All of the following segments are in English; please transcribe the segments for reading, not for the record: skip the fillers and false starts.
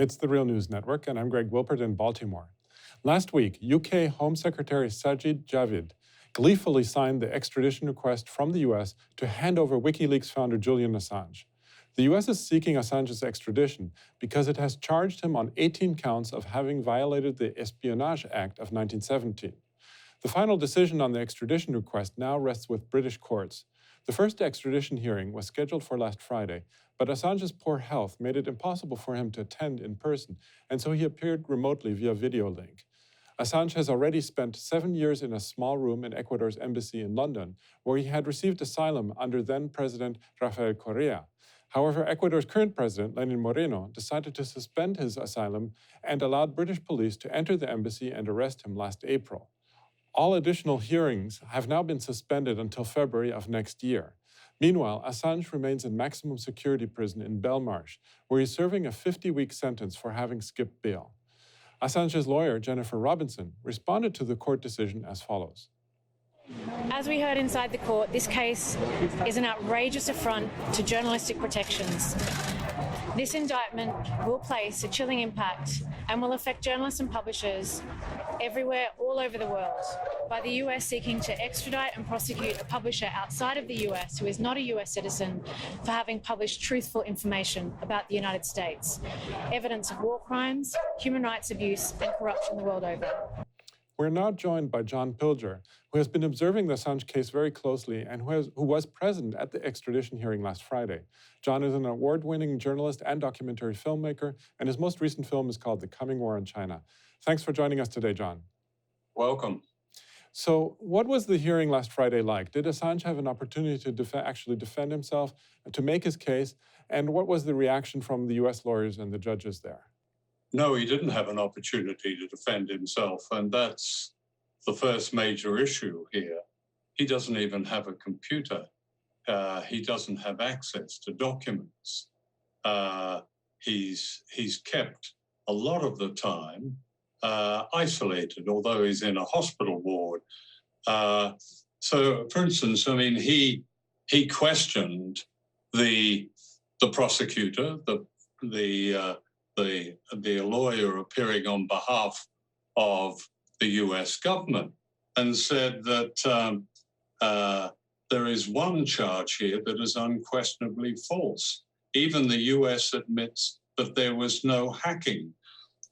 It's the Real News Network, and I'm Greg Wilpert in Baltimore. Last week, UK Home Secretary Sajid Javid gleefully signed the extradition request from the US to hand over WikiLeaks founder Julian Assange. The US is seeking Assange's extradition because it has charged him on 18 counts of having violated the Espionage Act of 1917. The final decision on the extradition request now rests with British courts. The first extradition hearing was scheduled for last Friday, but Assange's poor health made it impossible for him to attend in person, and so he appeared remotely via video link. Assange has already spent 7 years in a small room in Ecuador's embassy in London, where he had received asylum under then-President Rafael Correa. However, Ecuador's current president, Lenin Moreno, decided to suspend his asylum and allowed British police to enter the embassy and arrest him last April. All additional hearings have now been suspended until February of next year. Meanwhile, Assange remains in maximum security prison in Belmarsh, where he's serving a 50-week sentence for having skipped bail. Assange's lawyer, Jennifer Robinson, responded to the court decision as follows. As we heard inside the court, this case is an outrageous affront to journalistic protections. This indictment will place a chilling impact and will affect journalists and publishers everywhere, all over the world, by the US seeking to extradite and prosecute a publisher outside of the US who is not a US citizen for having published truthful information about the United States, evidence of war crimes, human rights abuse, and corruption the world over. We're now joined by John Pilger, who has been observing the Assange case very closely and who was present at the extradition hearing last Friday. John is an award-winning journalist and documentary filmmaker, and his most recent film is called The Coming War on China. Thanks for joining us today, John. Welcome. So what was the hearing last Friday like? Did Assange have an opportunity to actually defend himself, to make his case? And what was the reaction from the US lawyers and the judges there? No, he didn't have an opportunity to defend himself, and that's the first major issue here. He doesn't even have a computer. He doesn't have access to documents. He's kept a lot of the time isolated, although he's in a hospital ward. So, for instance, I mean, he questioned the prosecutor, the lawyer appearing on behalf of the US government, and said that there is one charge here that is unquestionably false. Even the US admits that there was no hacking.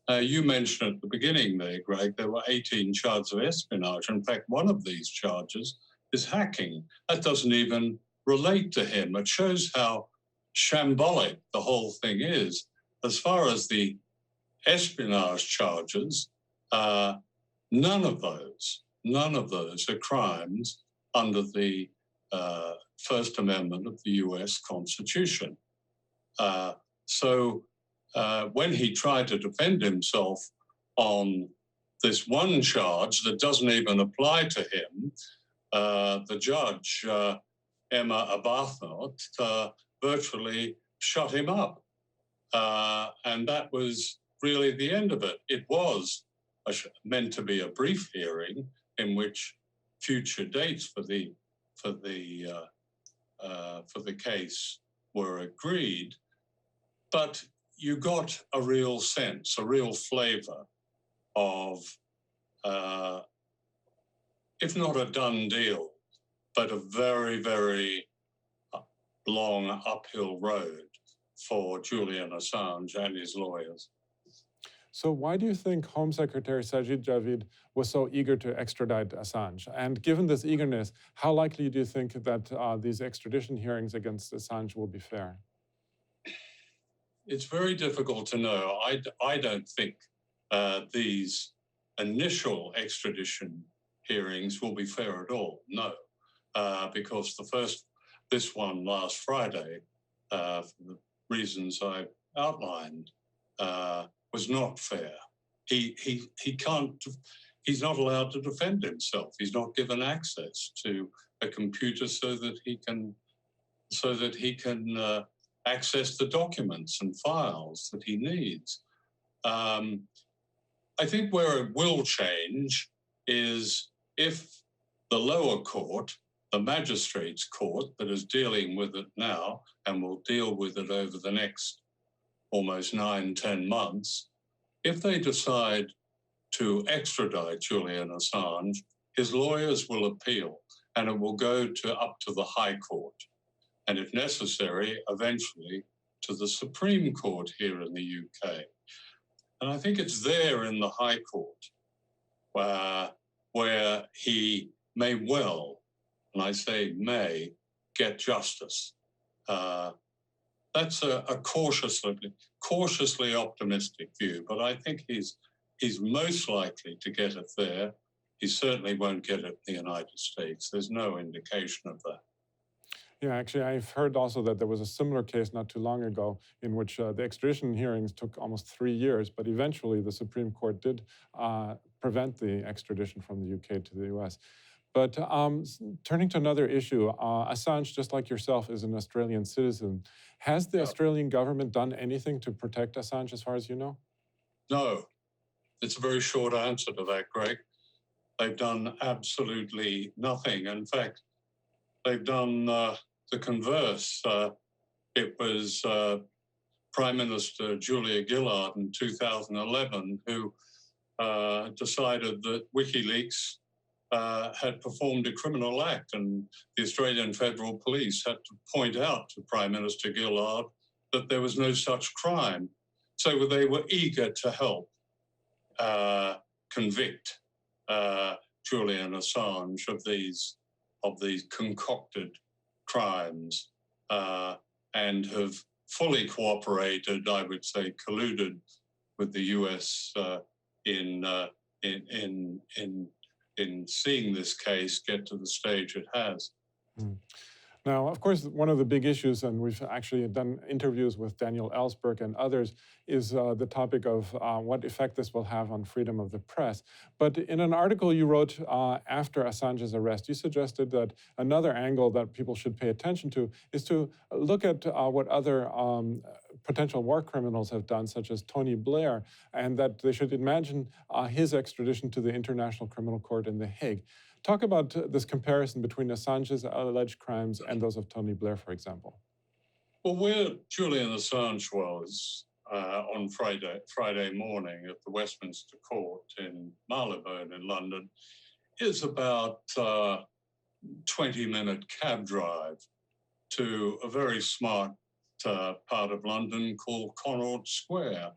You mentioned at the beginning there, Greg, there were 18 charges of espionage. In fact, one of these charges is hacking. That doesn't even relate to him. It shows how shambolic the whole thing is. As far as the espionage charges, none of those are crimes under the First Amendment of the US Constitution. So when he tried to defend himself on this one charge that doesn't even apply to him, the judge, Emma Arbuthnot, virtually shut him up. And that was really the end of it. It was meant to be a brief hearing in which future dates for the case were agreed, but you got a real sense, a real flavor of, if not a done deal, but a very, very long uphill road for Julian Assange and his lawyers. So why do you think Home Secretary Sajid Javid was so eager to extradite Assange? And given this eagerness, how likely do you think that these extradition hearings against Assange will be fair? It's very difficult to know. I don't think these initial extradition hearings will be fair at all, no. Because this one last Friday, for the reasons I outlined, was not fair. He can't. He's not allowed to defend himself. He's not given access to a computer so that he can access the documents and files that he needs. I think where it will change is if the lower court, the magistrates' court that is dealing with it now and will deal with it over the next almost 9-10 months. If they decide to extradite Julian Assange, his lawyers will appeal, and it will go up to the High Court, and if necessary, eventually to the Supreme Court here in the UK. And I think it's there in the High Court where he may well, and I say may, get justice. That's a cautiously optimistic view, but I think he's most likely to get it there. He certainly won't get it in the United States. There's no indication of that. Yeah, actually, I've heard also that there was a similar case not too long ago in which the extradition hearings took almost 3 years, but eventually the Supreme Court did prevent the extradition from the UK to the US. But turning to another issue, Assange, just like yourself, is an Australian citizen. Has the Australian government done anything to protect Assange, as far as you know? No. It's a very short answer to that, Greg. They've done absolutely nothing. In fact, they've done the converse. It was Prime Minister Julia Gillard in 2011 who decided that WikiLeaks had performed a criminal act, and the Australian Federal Police had to point out to Prime Minister Gillard that there was no such crime. So they were eager to help convict Julian Assange of these concocted crimes, and have fully cooperated, I would say, colluded with the US in seeing this case get to the stage it has. Mm. Now, of course, one of the big issues, and we've actually done interviews with Daniel Ellsberg and others, is the topic of what effect this will have on freedom of the press. But in an article you wrote after Assange's arrest, you suggested that another angle that people should pay attention to is to look at what other potential war criminals have done, such as Tony Blair, and that they should imagine his extradition to the International Criminal Court in The Hague. Talk about this comparison between Assange's alleged crimes and those of Tony Blair, for example. Well, where Julian Assange was on Friday morning at the Westminster Court in Marylebone in London is about a 20-minute cab drive to a very smart part of London called Connaught Square.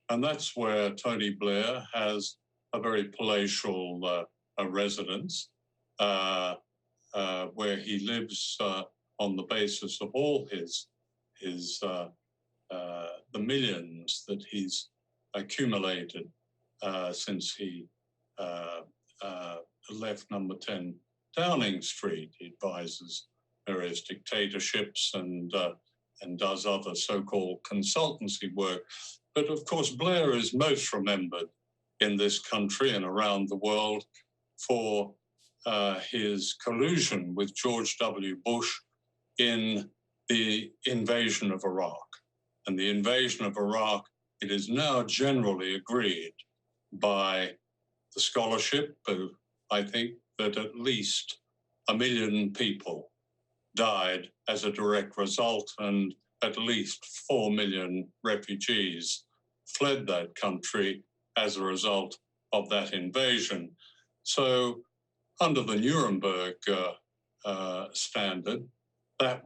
And that's where Tony Blair has a very palatial residence, where he lives on the basis of all the millions that he's accumulated since he left number 10 Downing Street. He advises various dictatorships and does other so-called consultancy work. But of course, Blair is most remembered in this country and around the world for his collusion with George W. Bush in the invasion of Iraq. And the invasion of Iraq, it is now generally agreed by the scholarship, I think, that at least 1 million people died as a direct result, and at least 4 million refugees fled that country as a result of that invasion. So under the Nuremberg standard, that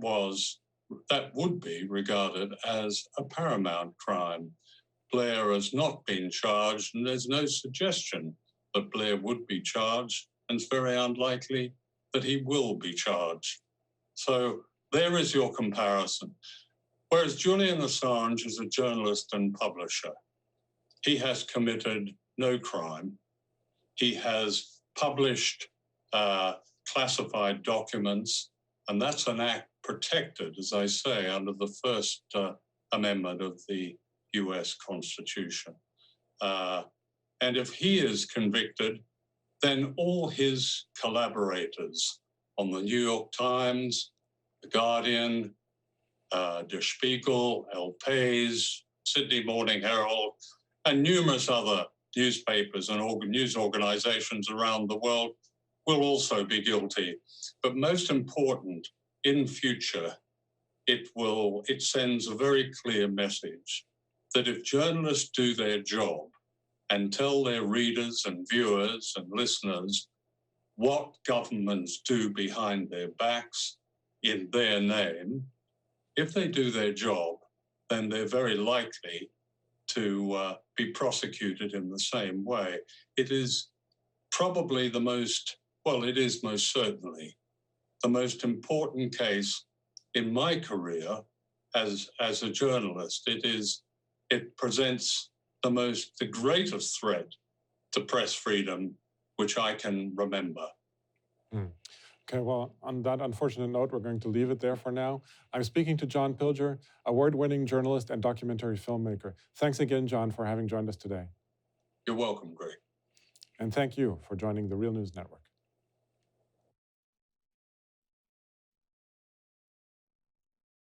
would be regarded as a paramount crime. Blair has not been charged, and there's no suggestion that Blair would be charged, and it's very unlikely that he will be charged. So there is your comparison. Whereas Julian Assange is a journalist and publisher. He has committed no crime. He has published classified documents, and that's an act protected, as I say, under the First Amendment of the US Constitution. And if he is convicted, then all his collaborators on the New York Times, The Guardian, Der Spiegel, El País, Sydney Morning Herald, and numerous other newspapers and news organizations around the world will also be guilty. But most important, in future, it sends a very clear message that if journalists do their job and tell their readers and viewers and listeners what governments do behind their backs in their name, if they do their job, then they're very likely to be prosecuted in the same way. It is probably the most, well, it is most certainly the most important case in my career as a journalist. It presents the greatest threat to press freedom which I can remember. Okay, well, on that unfortunate note, we're going to leave it there for now. I'm speaking to John Pilger, award-winning journalist and documentary filmmaker. Thanks again, John, for having joined us today. You're welcome, Greg. And thank you for joining the Real News Network.